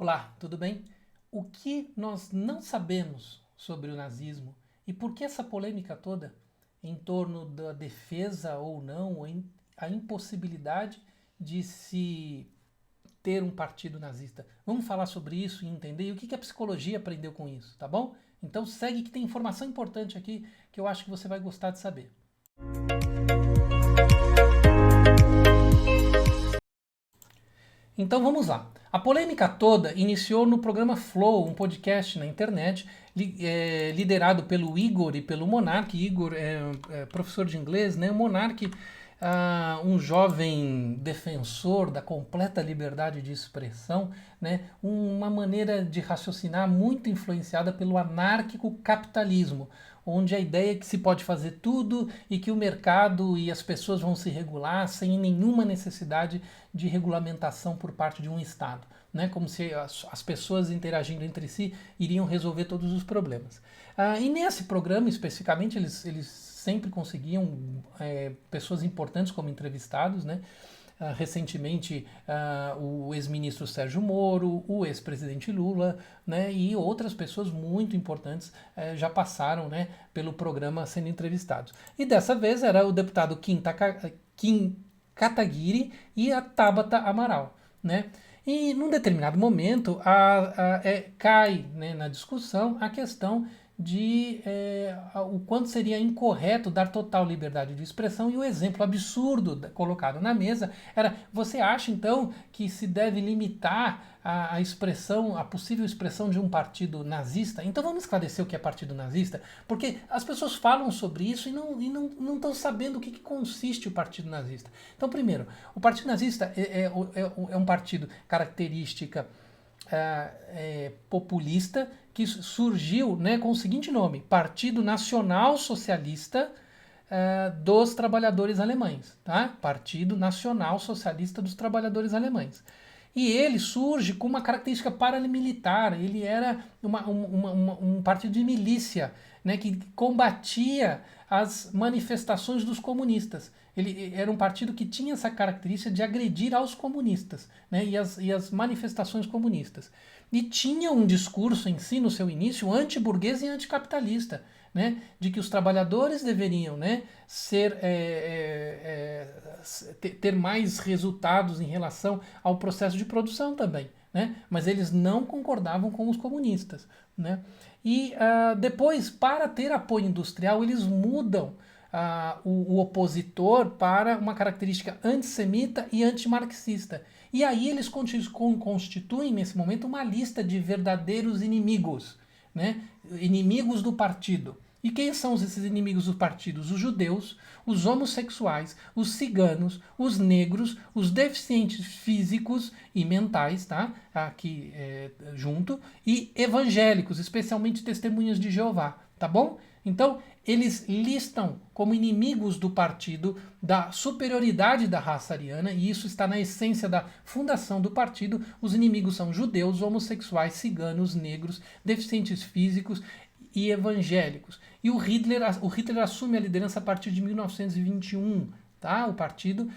Olá, tudo bem? O que nós não sabemos sobre o nazismo e por que essa polêmica toda em torno da defesa ou não, ou a impossibilidade de se ter um partido nazista? Vamos falar sobre isso e entender e o que a psicologia aprendeu com isso, tá bom? Então segue que tem informação importante aqui que eu acho que você vai gostar de saber. Então vamos lá. A polêmica toda iniciou no programa Flow, um podcast na internet, liderado pelo Igor e pelo Monark. Igor é professor de inglês, né? O Monark, um jovem defensor da completa liberdade de expressão, né? Uma maneira de raciocinar muito influenciada pelo anárquico capitalismo, onde a ideia é que se pode fazer tudo e que o mercado e as pessoas vão se regular sem nenhuma necessidade de regulamentação por parte de um Estado, né? Como se as pessoas interagindo entre si iriam resolver todos os problemas. E nesse programa, especificamente, eles sempre conseguiam pessoas importantes como entrevistados, né? Recentemente, o ex-ministro Sérgio Moro, o ex-presidente Lula, né, e outras pessoas muito importantes já passaram, né, pelo programa sendo entrevistados. E dessa vez era o deputado Kim Kataguiri e a Tabata Amaral, né? E num determinado momento cai, né, na discussão a questão de o quanto seria incorreto dar total liberdade de expressão, e o exemplo absurdo colocado na mesa era: você acha então que se deve limitar a expressão, a possível expressão de um partido nazista? Então vamos esclarecer o que é partido nazista, porque as pessoas falam sobre isso e não estão sabendo o que consiste o partido nazista. Então, primeiro, o partido nazista é um partido característica populista que surgiu, né, com o seguinte nome: Partido Nacional Socialista dos Trabalhadores Alemães, tá? Partido Nacional Socialista dos Trabalhadores Alemães. E ele surge com uma característica paramilitar. Ele era um partido de milícia, né, que combatia as manifestações dos comunistas. Ele era um partido que tinha essa característica de agredir aos comunistas, né, e as manifestações comunistas. E tinha um discurso em si, no seu início, anti-burguês e anticapitalista, né, de que os trabalhadores deveriam, né, ter mais resultados em relação ao processo de produção também, né, mas eles não concordavam com os comunistas, né. E depois, para ter apoio industrial, eles mudam o opositor para uma característica antissemita e antimarxista. E aí eles constituem, nesse momento, uma lista de verdadeiros inimigos, né? Inimigos do partido. E quem são esses inimigos do partido? Os judeus, os homossexuais, os ciganos, os negros, os deficientes físicos e mentais, tá? Aqui junto, e evangélicos, especialmente testemunhas de Jeová, tá bom? Então, eles listam como inimigos do partido da superioridade da raça ariana, e isso está na essência da fundação do partido. Os inimigos são judeus, homossexuais, ciganos, negros, deficientes físicos e evangélicos. E o Hitler assume a liderança a partir de 1921, tá? O partido,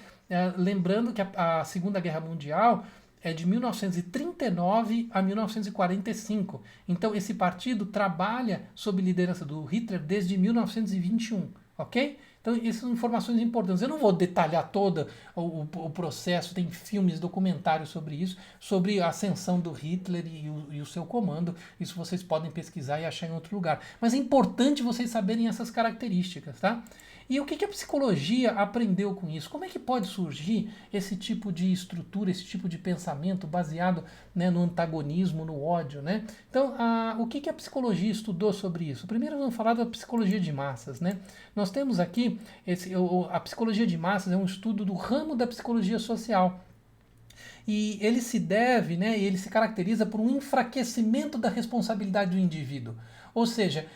lembrando que a Segunda Guerra Mundial é de 1939 a 1945. Então esse partido trabalha sob liderança do Hitler desde 1921, ok? Então essas são informações importantes. Eu não vou detalhar todo o processo, tem filmes, documentários sobre isso, sobre a ascensão do Hitler e o seu comando. Isso vocês podem pesquisar e achar em outro lugar. Mas é importante vocês saberem essas características, tá? E o que a psicologia aprendeu com isso? Como é que pode surgir esse tipo de estrutura, esse tipo de pensamento baseado, né, no antagonismo, no ódio, né? Então, o que a psicologia estudou sobre isso? Primeiro vamos falar da psicologia de massas, né? Nós temos aqui, a psicologia de massas é um estudo do ramo da psicologia social. E ele se deve, né, ele se caracteriza por um enfraquecimento da responsabilidade do indivíduo. Ou seja,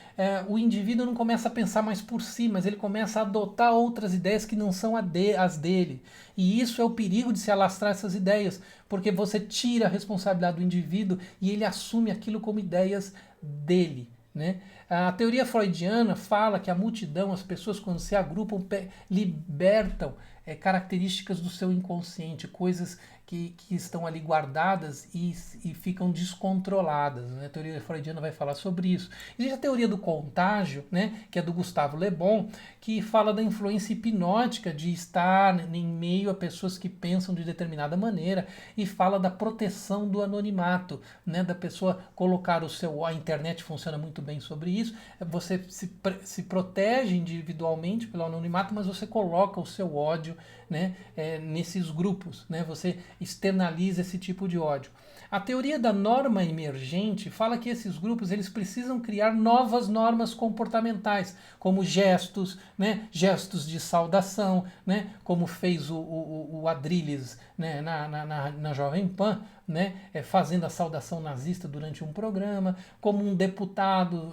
o indivíduo não começa a pensar mais por si, mas ele começa a adotar outras ideias que não são as dele. E isso é o perigo de se alastrar essas ideias, porque você tira a responsabilidade do indivíduo e ele assume aquilo como ideias dele, né? A teoria freudiana fala que a multidão, as pessoas quando se agrupam, libertam características do seu inconsciente, coisas que estão ali guardadas e ficam descontroladas. Né? A teoria freudiana vai falar sobre isso. Existe a teoria do contágio, né, que é do Gustavo Le Bon, que fala da influência hipnótica de estar em meio a pessoas que pensam de determinada maneira e fala da proteção do anonimato, né, da pessoa colocar o seu... A internet funciona muito bem sobre isso. Você se protege individualmente pelo anonimato, mas você coloca o seu ódio, né, nesses grupos, né, você externaliza esse tipo de ódio. A teoria da norma emergente fala que esses grupos eles precisam criar novas normas comportamentais, como gestos, né, gestos de saudação, né, como fez o Adrilles, né, na Jovem Pan, né, fazendo a saudação nazista durante um programa, como um deputado,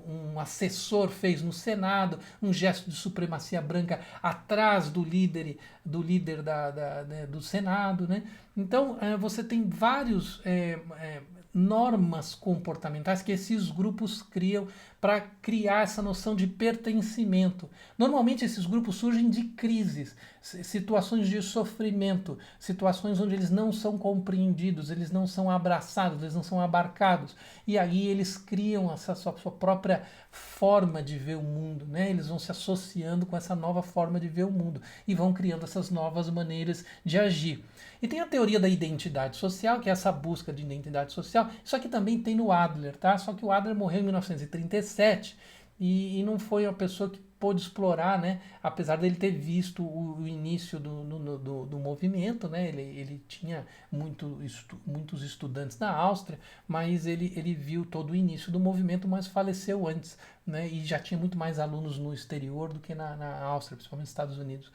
um assessor fez no Senado, um gesto de supremacia branca atrás do líder do Senado, né? Então você tem vários normas comportamentais que esses grupos criam para criar essa noção de pertencimento. Normalmente esses grupos surgem de crises, situações de sofrimento, situações onde eles não são compreendidos, eles não são abraçados, eles não são abarcados. E aí eles criam essa sua própria forma de ver o mundo, né? Eles vão se associando com essa nova forma de ver o mundo e vão criando essas novas maneiras de agir. E tem a teoria da identidade social, que é essa busca de identidade social. Isso aqui também tem no Adler, tá? Só que o Adler morreu em 1937 e não foi uma pessoa que pôde explorar, né? Apesar dele ter visto o início do movimento, né? Ele tinha muitos estudantes na Áustria, mas ele viu todo o início do movimento, mas faleceu antes, né? E já tinha muito mais alunos no exterior do que na Áustria, principalmente nos Estados Unidos.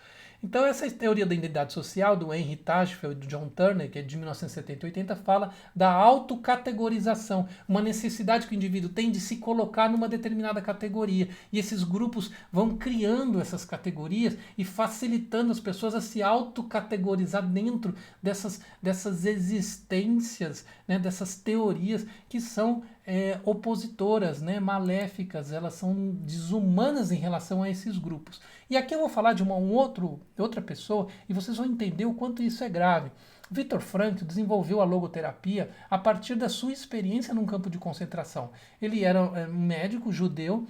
Então essa teoria da identidade social do Henry Tajfel e do John Turner, que é de 1970 e 80, fala da autocategorização, uma necessidade que o indivíduo tem de se colocar numa determinada categoria. E esses grupos vão criando essas categorias e facilitando as pessoas a se autocategorizar dentro dessas existências, né, dessas teorias que são opositoras, né, maléficas, elas são desumanas em relação a esses grupos. E aqui eu vou falar de outra pessoa e vocês vão entender o quanto isso é grave. Viktor Frankl desenvolveu a logoterapia a partir da sua experiência num campo de concentração. Ele era um médico judeu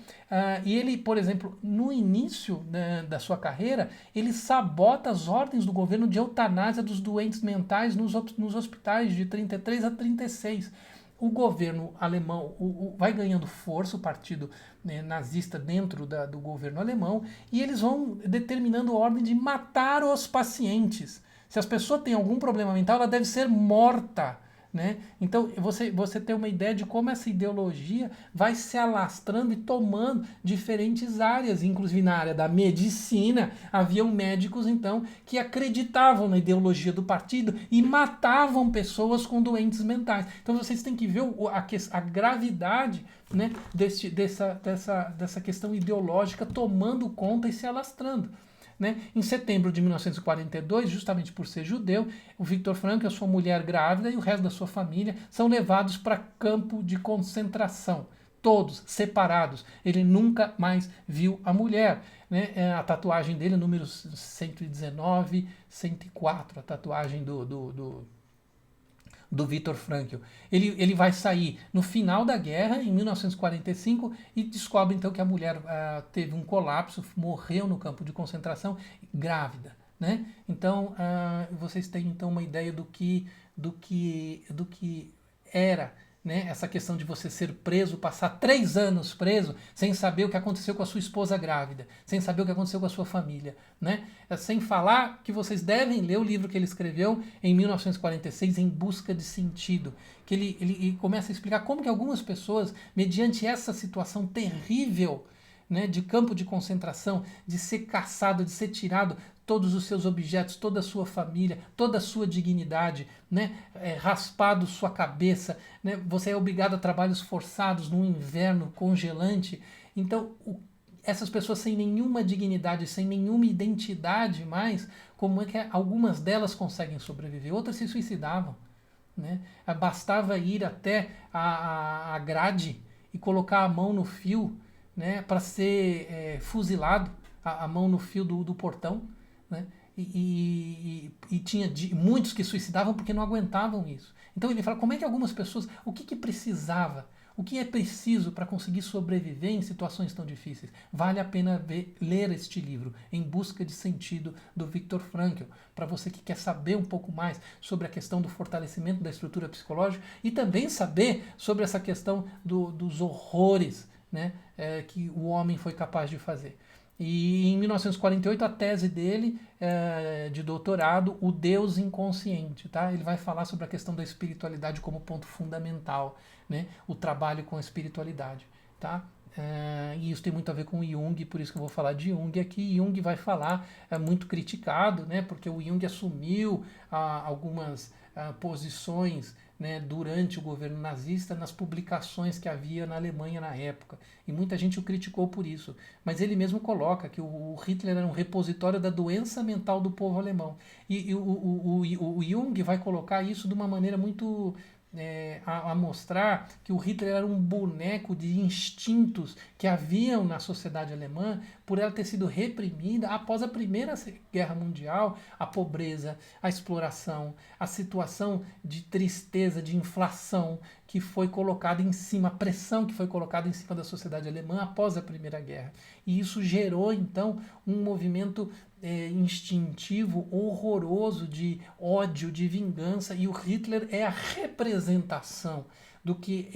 e ele, por exemplo, no início da sua carreira, ele sabota as ordens do governo de eutanásia dos doentes mentais nos hospitais de 33 a 36. O governo alemão vai ganhando força, o partido nazista dentro do governo alemão, e eles vão determinando a ordem de matar os pacientes. Se as pessoas têm algum problema mental, ela deve ser morta. Né? Então você tem uma ideia de como essa ideologia vai se alastrando e tomando diferentes áreas, inclusive na área da medicina, haviam médicos então que acreditavam na ideologia do partido e matavam pessoas com doentes mentais. Então vocês têm que ver a gravidade, né, dessa questão ideológica tomando conta e se alastrando. Né? Em setembro de 1942, justamente por ser judeu, o Viktor Frankl, a sua mulher grávida e o resto da sua família são levados para campo de concentração, todos separados. Ele nunca mais viu a mulher. Né? A tatuagem dele, número 119, 104, a tatuagem do Viktor Frankl. Ele vai sair no final da guerra, em 1945, e descobre então que a mulher teve um colapso, morreu no campo de concentração, grávida. Né? Então, vocês têm então uma ideia do que era, né, essa questão de você ser preso, passar 3 anos preso, sem saber o que aconteceu com a sua esposa grávida, sem saber o que aconteceu com a sua família, né? Sem falar que vocês devem ler o livro que ele escreveu em 1946, Em Busca de Sentido, que ele começa a explicar como que algumas pessoas, mediante essa situação terrível, né, de campo de concentração, de ser caçado, de ser tirado todos os seus objetos, toda a sua família, toda a sua dignidade, né, raspado sua cabeça, né, você é obrigado a trabalhos forçados num inverno congelante. Então, essas pessoas sem nenhuma dignidade, sem nenhuma identidade mais, como é que algumas delas conseguem sobreviver? Outras se suicidavam. Né? Bastava ir até a grade e colocar a mão no fio, né, para ser fuzilado, a mão no fio do portão. Né? e tinha muitos que suicidavam porque não aguentavam isso. Então ele fala como é que algumas pessoas, o que precisava, o que é preciso para conseguir sobreviver em situações tão difíceis. Vale a pena ler este livro, Em Busca de Sentido, do Viktor Frankl, para você que quer saber um pouco mais sobre a questão do fortalecimento da estrutura psicológica e também saber sobre essa questão dos horrores, né, que o homem foi capaz de fazer. E em 1948 a tese dele de doutorado, O Deus Inconsciente, tá? Ele vai falar sobre a questão da espiritualidade como ponto fundamental, né? O trabalho com a espiritualidade, tá? E isso tem muito a ver com Jung, por isso que eu vou falar de Jung aqui. Jung vai falar, muito criticado, né? Porque o Jung assumiu algumas posições, né, durante o governo nazista nas publicações que havia na Alemanha na época. E muita gente o criticou por isso. Mas ele mesmo coloca que o Hitler era um repositório da doença mental do povo alemão. E o Jung vai colocar isso de uma maneira muito a mostrar que o Hitler era um boneco de instintos que haviam na sociedade alemã por ela ter sido reprimida após a Primeira Guerra Mundial, a pobreza, a exploração, a situação de tristeza, de inflação que foi colocada em cima, a pressão que foi colocada em cima da sociedade alemã após a Primeira Guerra. E isso gerou, então, um movimento instintivo, horroroso de ódio, de vingança, e o Hitler é a representação do que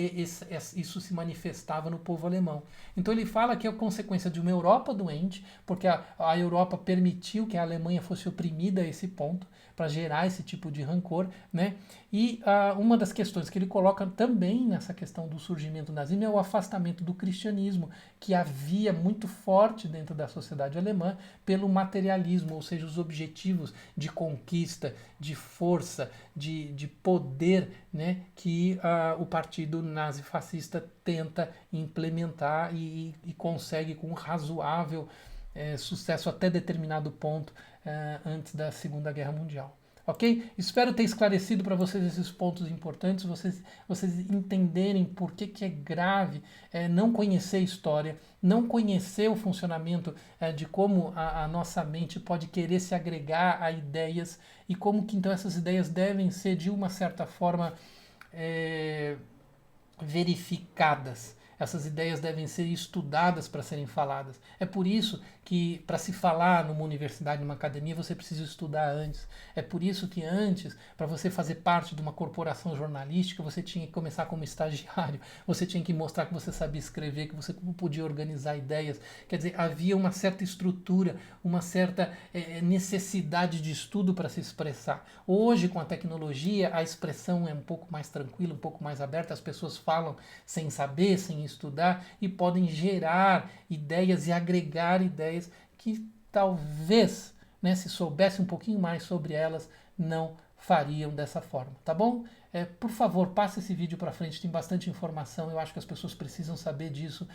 isso se manifestava no povo alemão. Então ele fala que é consequência de uma Europa doente, porque a Europa permitiu que a Alemanha fosse oprimida a esse ponto, para gerar esse tipo de rancor, né? E uma das questões que ele coloca também nessa questão do surgimento do nazismo é o afastamento do cristianismo, que havia muito forte dentro da sociedade alemã pelo materialismo, ou seja, os objetivos de conquista, de força, de poder, né, que o partido nazifascista tenta implementar e consegue com razoável sucesso até determinado ponto antes da Segunda Guerra Mundial. Ok? Espero ter esclarecido para vocês esses pontos importantes, vocês entenderem por que é grave não conhecer a história, não conhecer o funcionamento de como a nossa mente pode querer se agregar a ideias e como que então essas ideias devem ser de uma certa forma verificadas. Essas ideias devem ser estudadas para serem faladas. É por isso que, para se falar numa universidade, numa academia, você precisa estudar antes. É por isso que antes, para você fazer parte de uma corporação jornalística, você tinha que começar como estagiário, você tinha que mostrar que você sabia escrever, que você podia organizar ideias. Quer dizer, havia uma certa estrutura, uma certa necessidade de estudo para se expressar. Hoje, com a tecnologia, a expressão é um pouco mais tranquila, um pouco mais aberta, as pessoas falam sem saber, sem estudar e podem gerar ideias e agregar ideias que talvez, né, se soubesse um pouquinho mais sobre elas, não fariam dessa forma, tá bom? Por favor, passe esse vídeo para frente, tem bastante informação, eu acho que as pessoas precisam saber disso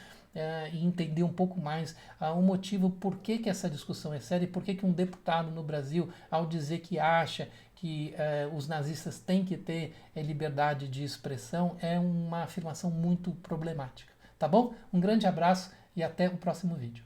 e entender um pouco mais o motivo por que essa discussão é séria e por que um deputado no Brasil, ao dizer que acha que os nazistas têm que ter liberdade de expressão, é uma afirmação muito problemática, tá bom? Um grande abraço e até o próximo vídeo.